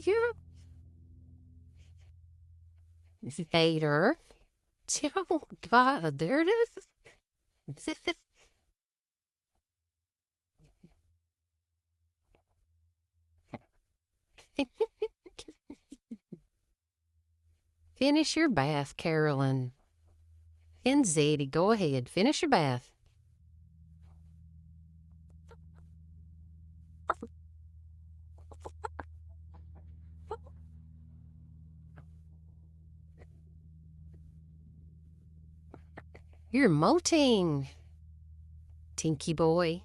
you. Hater. Oh, God, there it is. Finish your bath, Carolyn. And Zadie, go ahead. Finish your bath. You're molting, Tinky boy.